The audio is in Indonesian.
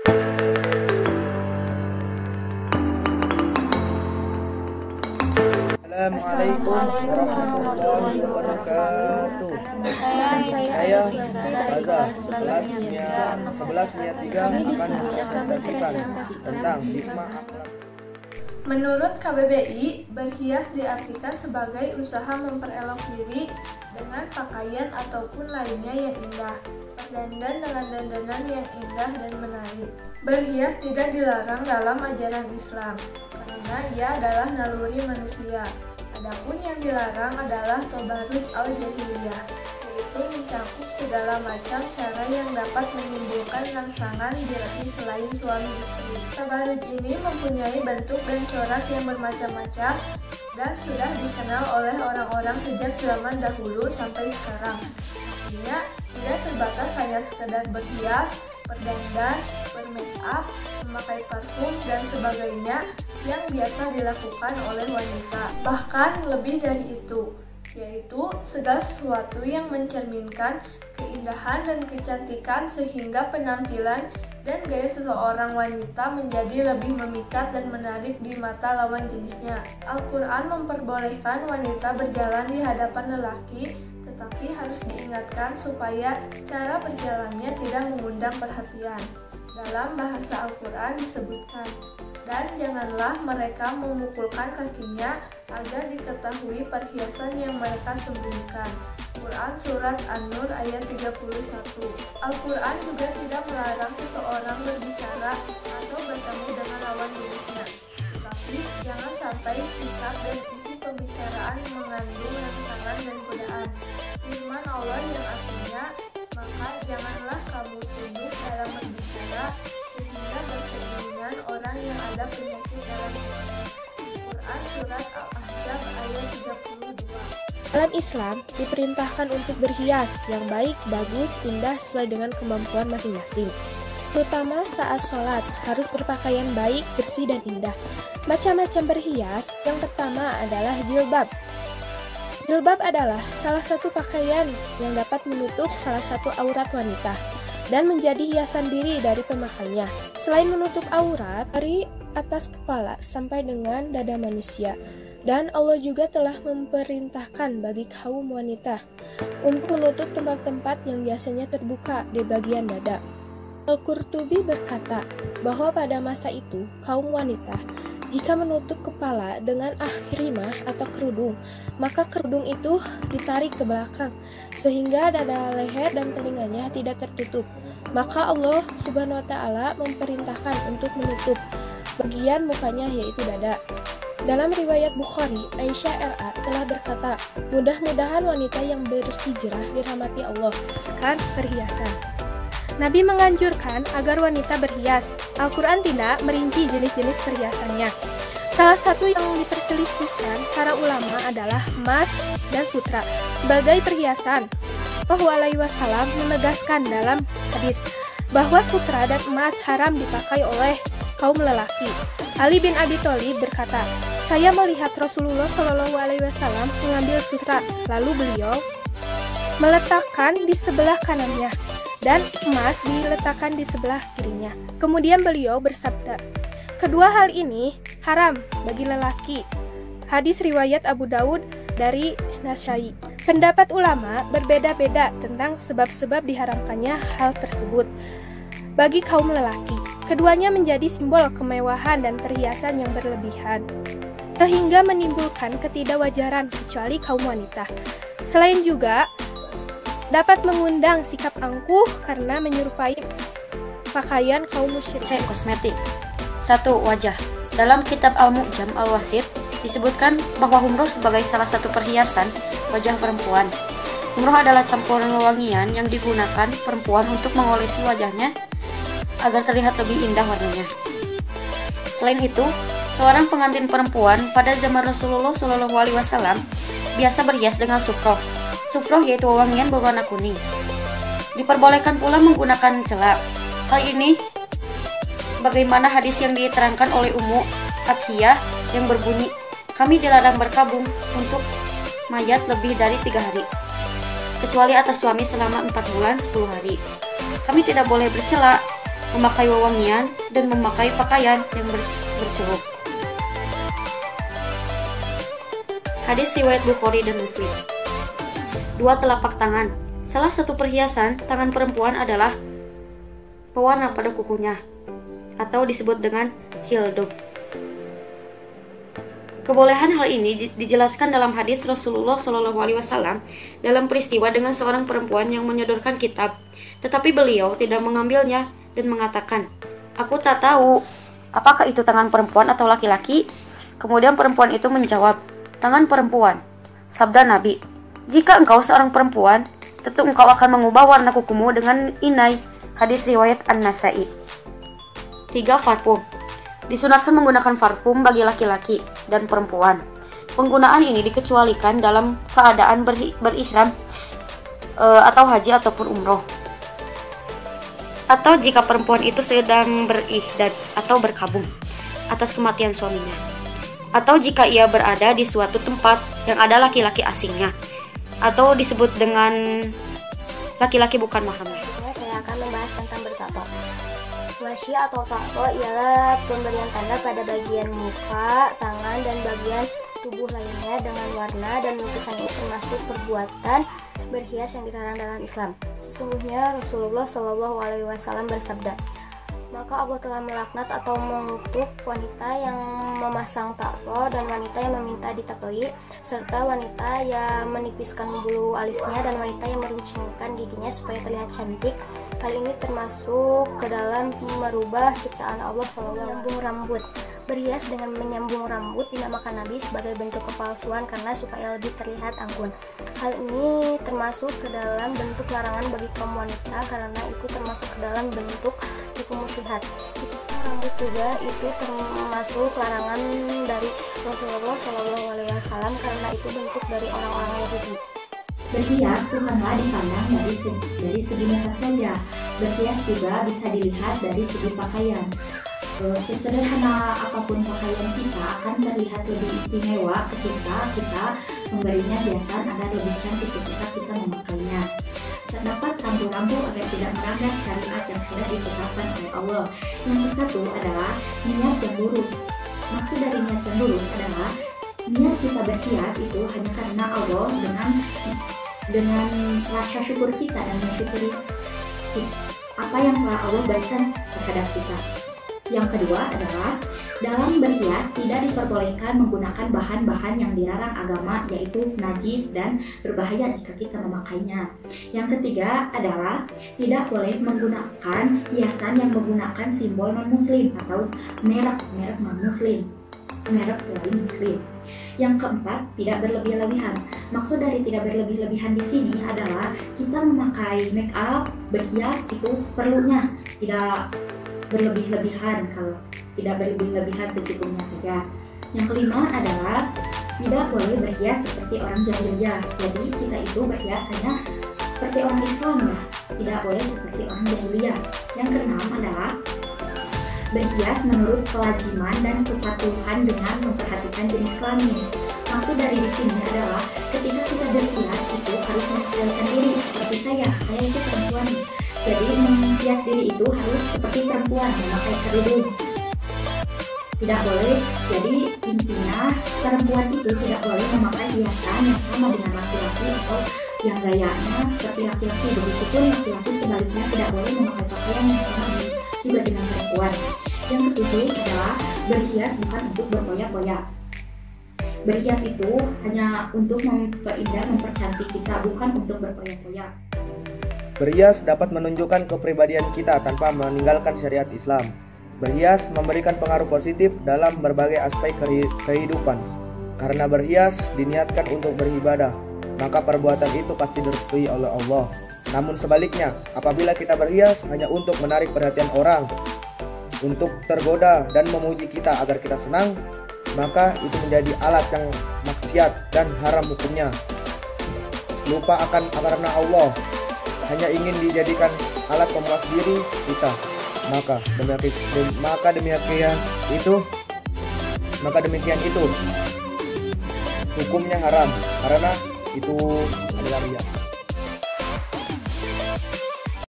Assalamualaikum warahmatullahi wabarakatuh. Saya kelas 11 akan presentasikan tentang hikmah akhlak. Menurut KBBI, berhias diartikan sebagai usaha memperelok diri dengan pakaian ataupun lainnya yang indah, berdandan dengan dandanan yang indah dan menarik. Berhias tidak dilarang dalam ajaran Islam, karena ia adalah naluri manusia. Adapun yang dilarang adalah tabarruj al-jahiliyah, yaitu mencakup segala macam cara yang dapat menimbulkan rangsangan birahi selain suami istri. Tabarruj ini mempunyai bentuk dan corak yang bermacam-macam dan sudah dikenal oleh orang-orang sejak zaman dahulu sampai sekarang. Artinya, tidak terbatas hanya sekedar berhias, berdandan, bermake up, memakai parfum, dan sebagainya yang biasa dilakukan oleh wanita. Bahkan lebih dari itu, yaitu segala sesuatu yang mencerminkan keindahan dan kecantikan sehingga penampilan dan gaya seseorang wanita menjadi lebih memikat dan menarik di mata lawan jenisnya. Al-Quran memperbolehkan wanita berjalan di hadapan lelaki, tetapi harus diingatkan supaya cara berjalannya tidak mengundang perhatian. Dalam bahasa Al-Quran disebutkan, dan janganlah mereka memukulkan kakinya agar diketahui perhiasan yang mereka sembunyikan. Quran Surat An-Nur ayat 31. Al-Quran juga tidak melarang seseorang berbicara atau bertemu dengan lawan jenisnya. Tetapi jangan sampai sikap dan isi pembicaraan mengandung rangsangan dan godaan. Firman Allah yang artinya, maka janganlah kamu tunduk dalam berbicara sehingga berkeinginan orang yang ada penyakit dalam hatinya. Quran Surat Al-Ahzab ayat 32. Dalam Islam, diperintahkan untuk berhias yang baik, bagus, indah sesuai dengan kemampuan masing-masing. Terutama saat sholat, harus berpakaian baik, bersih, dan indah. Macam-macam berhias, yang pertama adalah jilbab. Jilbab adalah salah satu pakaian yang dapat menutup salah satu aurat wanita dan menjadi hiasan diri dari pemakainya. Selain menutup aurat, dari atas kepala sampai dengan dada manusia. Dan Allah juga telah memerintahkan bagi kaum wanita untuk menutup tempat-tempat yang biasanya terbuka di bagian dada. Al-Qurtubi berkata bahwa pada masa itu, kaum wanita jika menutup kepala dengan ahrimah atau kerudung, maka kerudung itu ditarik ke belakang sehingga dada, leher, dan telinganya tidak tertutup. Maka Allah Subhanahu wa Ta'ala memerintahkan untuk menutup bagian mukanya, yaitu dada. Dalam riwayat Bukhari, Aisyah RA telah berkata, mudah-mudahan wanita yang berhijrah dirahmati Allah. Sekarang perhiasan. Nabi menganjurkan agar wanita berhias. Al-Quran tidak merinci jenis-jenis perhiasannya. Salah satu yang diperselisihkan para ulama adalah emas dan sutra sebagai perhiasan. Rasulullah SAW menegaskan dalam hadis bahwa sutra dan emas haram dipakai oleh kaum lelaki. Ali bin Abi Thalib berkata, saya melihat Rasulullah SAW mengambil sutra, lalu beliau meletakkan di sebelah kanannya dan emas diletakkan di sebelah kirinya. Kemudian beliau bersabda, kedua hal ini haram bagi lelaki. Hadis riwayat Abu Daud dari Nasyai. Pendapat ulama berbeda-beda tentang sebab-sebab diharamkannya hal tersebut bagi kaum lelaki. Keduanya menjadi simbol kemewahan dan perhiasan yang berlebihan, sehingga menimbulkan ketidakwajaran kecuali kaum wanita. Selain juga dapat mengundang sikap angkuh karena menyerupai pakaian kaum musyrik. Kosmetik. 1. Wajah. Dalam kitab Al-Mu'jam Al-Wasit disebutkan bahwa humroh sebagai salah satu perhiasan wajah perempuan. Humroh adalah campuran wewangian yang digunakan perempuan untuk mengolesi wajahnya agar terlihat lebih indah warnanya. Selain itu, seorang pengantin perempuan pada zaman Rasulullah SAW biasa berhias dengan sufroh. Sufroh yaitu wewangian berwarna kuning. Diperbolehkan pula menggunakan celak. Hal ini sebagaimana hadis yang diterangkan oleh Ummu Athiyah yang berbunyi, kami dilarang berkabung untuk mayat lebih dari 3 hari, kecuali atas suami selama 4 bulan 10 hari. Kami tidak boleh bercelak memakai wewangian, dan memakai pakaian yang berceruk. Hadis riwayat Bukhari dan Muslim. 2 telapak tangan. Salah satu perhiasan tangan perempuan adalah pewarna pada kukunya, atau disebut dengan khildub. Kebolehan hal ini dijelaskan dalam hadis Rasulullah SAW dalam peristiwa dengan seorang perempuan yang menyodorkan kitab, tetapi beliau tidak mengambilnya dan mengatakan, "Aku tak tahu apakah itu tangan perempuan atau laki-laki." Kemudian perempuan itu menjawab, "Tangan perempuan." Sabda Nabi, "Jika engkau seorang perempuan, tentu engkau akan mengubah warna kukumu dengan inai." Hadis riwayat An-Nasai. 3. Parfum. Disunatkan menggunakan parfum bagi laki-laki dan perempuan. Penggunaan ini dikecualikan dalam keadaan berihram atau haji ataupun umroh, atau jika perempuan itu sedang berihdad atau berkabung atas kematian suaminya, atau jika ia berada di suatu tempat yang ada laki-laki asingnya, atau disebut dengan laki-laki bukan mahramnya. Saya akan membahas tentang bertato. Washi atau tato ialah pemberian tanda pada bagian muka, tangan, dan bagian tubuh lainnya dengan warna, dan lukisan ini termasuk perbuatan berhias yang dilarang dalam Islam. Sesungguhnya Rasulullah SAW bersabda, "Maka Allah telah melaknat atau mengutuk wanita yang memasang tato dan wanita yang meminta ditatoi, serta wanita yang menipiskan bulu alisnya dan wanita yang meruncingkan giginya supaya terlihat cantik. Hal ini termasuk ke dalam merubah ciptaan Allah Menyambung rambut. Berhias dengan menyambung rambut dinamakan Nabi sebagai bentuk kepalsuan karena supaya lebih terlihat anggun. Hal ini termasuk ke dalam bentuk larangan bagi kaum wanita karena itu termasuk ke dalam bentuk hukum muslihat. Rambut juga itu termasuk larangan dari Rasulullah SAW karena itu bentuk dari orang-orang Yahudi. Berhias bukanlah dipandang dari segi muka saja. Berhias juga bisa dilihat dari segi pakaian. Sesederhana apapun pakaian kita akan terlihat lebih istimewa ketika kita memberinya hiasan agar lebih cantik ketika kita memakainya. Terdapat rambu-rambu agar tidak melanggar syariat yang sudah ditetapkan oleh Allah. Yang ke-1 adalah niat yang lurus. Maksud dari niat yang lurus adalah niat kita berhias itu hanya karena Allah dengan rasa syukur kita dan mensyukuri apa yang telah Allah berikan terhadap kita. Yang kedua adalah dalam berhias tidak diperbolehkan menggunakan bahan-bahan yang dilarang agama, yaitu najis dan berbahaya jika kita memakainya. Yang ketiga adalah tidak boleh menggunakan hiasan yang menggunakan simbol non-muslim atau merek non-muslim, merek selain muslim. Yang keempat, tidak berlebih-lebihan. Maksud dari tidak berlebih-lebihan di sini adalah kita memakai make up, berhias itu seperlunya, tidak berlebih-lebihan. Kalau tidak berlebih-lebihan secukupnya saja. Yang kelima adalah tidak boleh berhias seperti orang jahiliyah. Jadi kita itu berhias hanya seperti orang Islam ya, tidak boleh seperti orang jahiliyah. Yang keenam adalah berhias menurut kelaziman dan kepatuhan dengan memperhatikan jenis kelamin. Maksud dari di sini adalah ketika kita berhias itu harus menyesuaikan diri seperti saya itu perempuan. Jadi menghias diri itu harus seperti perempuan, memakai kerudung. Tidak boleh, jadi intinya perempuan itu tidak boleh memakai hiasan yang sama dengan laki-laki atau yang gayanya seperti laki-laki. Begitupun laki-laki sebaliknya tidak boleh memakai pakaian yang sama juga dengan perempuan. Yang ketujuh adalah berhias bukan untuk berpoya-poya. Berhias itu hanya untuk memperindah, mempercantik kita, bukan untuk berpoya-poya. Berhias dapat menunjukkan kepribadian kita tanpa meninggalkan syariat Islam. Berhias memberikan pengaruh positif dalam berbagai aspek kehidupan. Karena berhias diniatkan untuk beribadah, maka perbuatan itu pasti direstui oleh Allah. Namun sebaliknya, apabila kita berhias hanya untuk menarik perhatian orang, untuk tergoda dan memuji kita agar kita senang, maka itu menjadi alat yang maksiat dan haram hukumnya. Lupa akan karena Allah, hanya ingin dijadikan alat pemuas diri kita, maka demikian itu hukumnya haram karena itu adalah riya.